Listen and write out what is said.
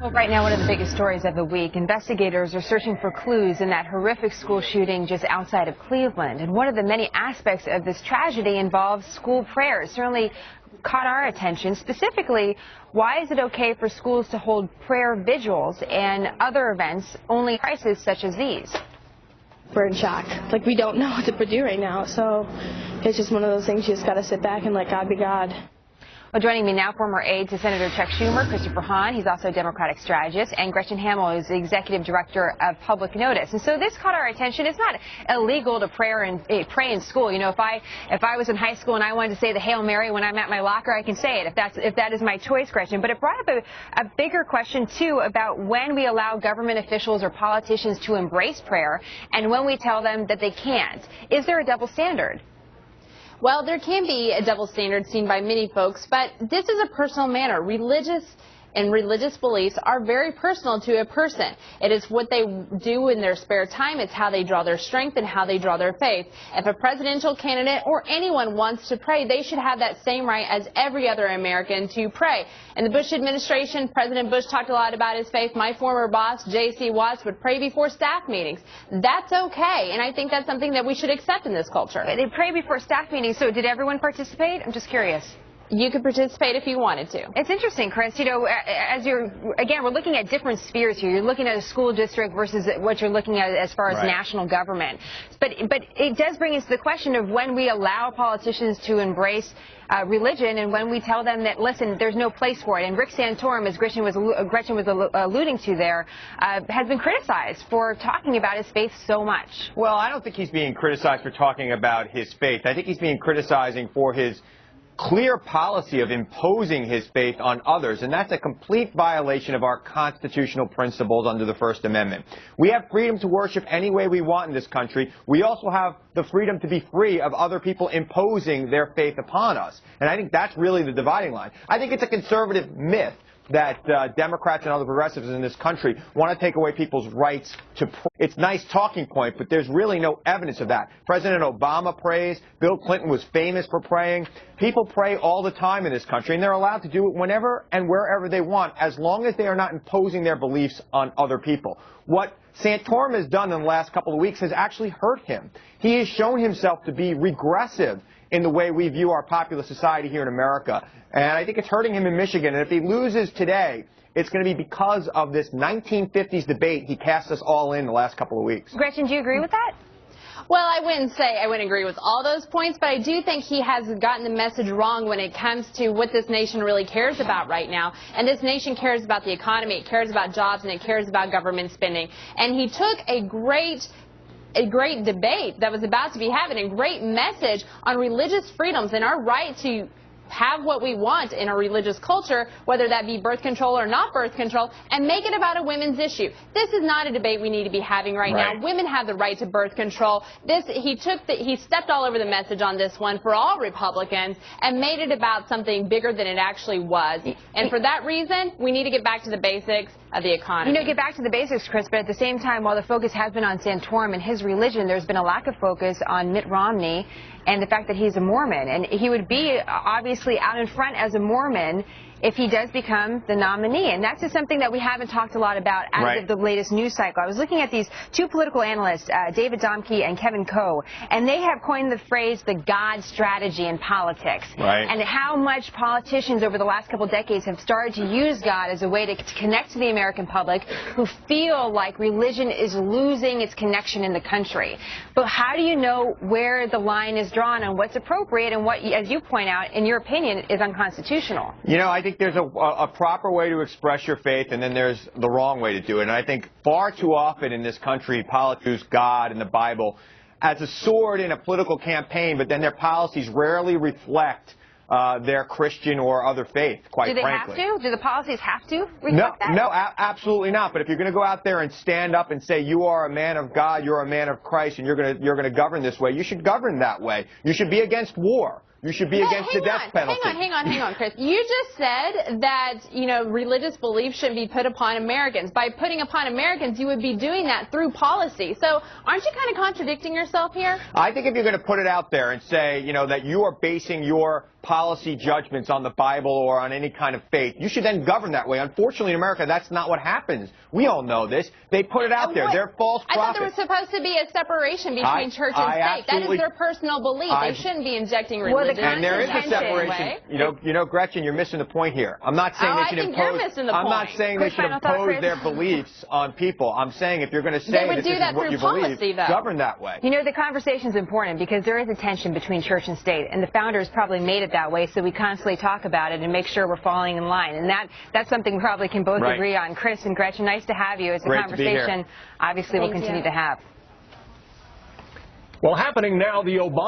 Well, right now, one of the biggest stories of the week, investigators are searching for clues in that horrific school shooting just outside of Cleveland. And one of the many aspects of this tragedy involves school prayers. Certainly caught our attention. Specifically, why is it okay for schools to hold prayer vigils and other events only crises such as these? We're in shock. Like, we don't know what to do right now. So it's just one of those things you just got to sit back and let God be God. Well, joining me now, former aide to Senator Chuck Schumer, Christopher Hahn. He's also a Democratic strategist, and Gretchen Hamel is the executive director of Public Notice. And so this caught our attention. It's not illegal to pray in school. You know, if I was in high school and I wanted to say the Hail Mary when I'm at my locker, I can say it if that is my choice, Gretchen. But it brought up a bigger question too about when we allow government officials or politicians to embrace prayer and when we tell them that they can't. Is there a double standard? Well, there can be a double standard seen by many folks, but this is a personal matter. Religious beliefs are very personal to a person. It is what they do in their spare time. It's how they draw their strength and how they draw their faith. If a presidential candidate or anyone wants to pray, they should have that same right as every other American to pray. In the Bush administration, President Bush talked a lot about his faith. My former boss, J.C. Watts, would pray before staff meetings. That's okay, and I think that's something that we should accept in this culture. They pray before staff meetings, so did everyone participate? I'm just curious. You could participate if you wanted to. It's interesting, Chris. You know, we're looking at different spheres here. You're looking at a school district versus what you're looking at as far as national government. But it does bring us to the question of when we allow politicians to embrace religion and when we tell them that, listen, there's no place for it. And Rick Santorum, as Gretchen was alluding to there, has been criticized for talking about his faith so much. Well, I don't think he's being criticized for talking about his faith. I think he's being criticizing for his clear policy of imposing his faith on others, and that's a complete violation of our constitutional principles under the First Amendment. We have freedom to worship any way we want in this country. We also have the freedom to be free of other people imposing their faith upon us, and I think that's really the dividing line. I think it's a conservative myth that Democrats and other progressives in this country want to take away people's rights to pray. It's a nice talking point, but there's really no evidence of that. President Obama prays. Bill Clinton was famous for praying. People pray all the time in this country, and they're allowed to do it whenever and wherever they want, as long as they are not imposing their beliefs on other people. What Santorum has done in the last couple of weeks has actually hurt him. He has shown himself to be regressive in the way we view our popular society here in America. And I think it's hurting him in Michigan. And if he loses today, it's going to be because of this 1950s debate he cast us all in the last couple of weeks. Gretchen, do you agree with that? Well, I wouldn't say I wouldn't agree with all those points, but I do think he has gotten the message wrong when it comes to what this nation really cares about right now. And this nation cares about the economy, it cares about jobs, and it cares about government spending. And he took a great debate that was about to be having, a great message on religious freedoms and our right to have what we want in a religious culture, whether that be birth control or not birth control, and make it about a women's issue. This is not a debate we need to be having right now. Women have the right to birth control. He stepped all over the message on this one for all Republicans and made it about something bigger than it actually was. And for that reason, we need to get back to the basics of the economy. You know, get back to the basics, Chris, but at the same time, while the focus has been on Santorum and his religion, there's been a lack of focus on Mitt Romney and the fact that he's a Mormon. And he would be obviously out in front as a Mormon if he does become the nominee. And that's just something that we haven't talked a lot about as of the latest news cycle. I was looking at these two political analysts, David Domke and Kevin Coe, and they have coined the phrase the God strategy in politics. And how much politicians over the last couple decades have started to use God as a way to connect to the American public who feel like religion is losing its connection in the country. But how do you know where the line is drawn on what's appropriate and what, as you point out, in your opinion, is unconstitutional? You know, I think there's a proper way to express your faith, and then there's the wrong way to do it. And I think far too often in this country, politics use God and the Bible as a sword in a political campaign, but then their policies rarely reflect their Christian or other faith, quite frankly. Do they have to? Do the policies have to reflect that? No, absolutely not. But if you're going to go out there and stand up and say you are a man of God, you're a man of Christ, and you're going to govern this way, you should govern that way. You should be against war. you should be against the death penalty. Hang on, Chris. You just said that, religious beliefs shouldn't be put upon Americans. By putting upon Americans, you would be doing that through policy. So aren't you kind of contradicting yourself here? I think if you're going to put it out there and say, that you are basing your policy judgments on the Bible or on any kind of faith, you should then govern that way. Unfortunately, in America, that's not what happens. We all know this. They put it out there. They're false prophets. I thought there was supposed to be a separation between church and state. That is their personal belief. They shouldn't be injecting religion. And there is a separation. Gretchen, you're missing the point here. I'm not saying they should impose. I'm not saying they should impose their beliefs on people. I'm saying if you're going to say that this is what you believe, govern that way. The conversation is important because there is a tension between church and state, and the founders probably made it that way, so we constantly talk about it and make sure we're falling in line. And that's something we probably can both agree on. Chris and Gretchen, nice to have you. It's a conversation obviously we'll continue to have. Well, happening now, the Obama